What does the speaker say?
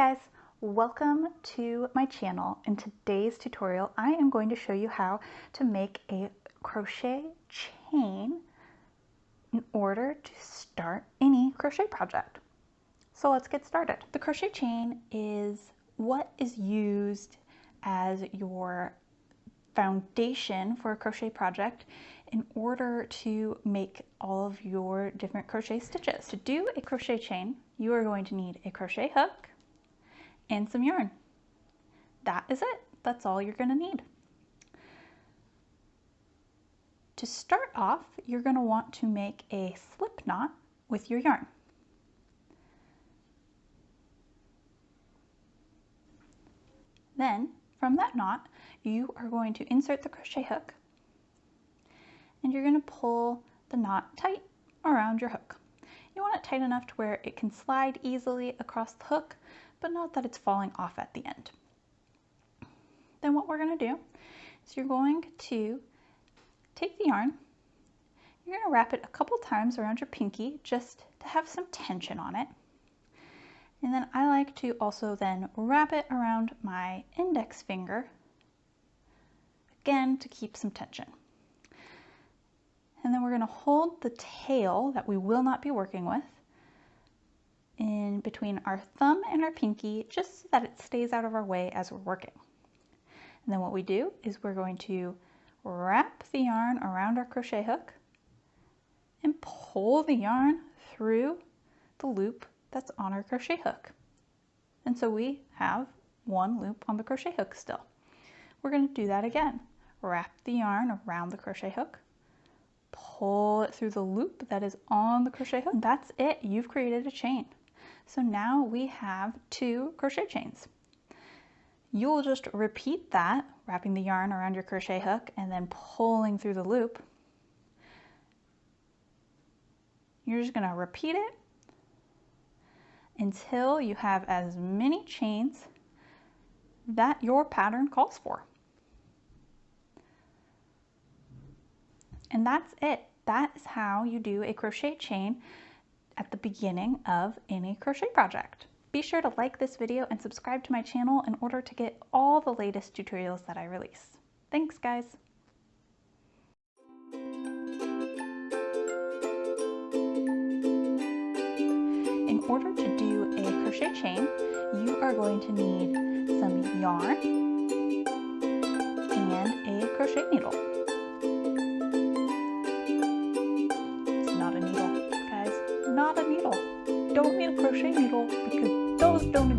guys, welcome to my channel. In today's tutorial, I am going to show you how to make a crochet chain in order to start any crochet project. So let's get started. The crochet chain is what is used as your foundation for a crochet project in order to make all of your different crochet stitches. To do a crochet chain, you are going to need a crochet hook and some yarn. That is it. That's all you're going to need. To start off, you're going to want to make a slip knot with your yarn. Then, from that knot, you are going to insert the crochet hook and you're going to pull the knot tight around your hook. You want it tight enough to where it can slide easily across the hook, but not that it's falling off at the end. Then what we're going to do is you're going to take the yarn, you're going to wrap it a couple times around your pinky just to have some tension on it. And then I like to also then wrap it around my index finger, again to keep some tension. And then we're going to hold the tail that we will not be working with in between our thumb and our pinky, just so that it stays out of our way as we're working. And then what we do is we're going to wrap the yarn around our crochet hook and pull the yarn through the loop that's on our crochet hook. And so we have one loop on the crochet hook still. We're going to do that again. Wrap the yarn around the crochet hook, pull it through the loop that is on the crochet hook. That's it. You've created a chain. So now we have 2 crochet chains. You'll just repeat that, wrapping the yarn around your crochet hook and then pulling through the loop. You're just going to repeat it until you have as many chains that your pattern calls for. And that's it. That is how you do a crochet chain at the beginning of any crochet project. Be sure to like this video and subscribe to my channel in order to get all the latest tutorials that I release. Thanks, guys. In order to do a crochet chain, you are going to need some yarn and a crochet needle. It's not a needle, guys, not a needle. Don't need a crochet needle because those don't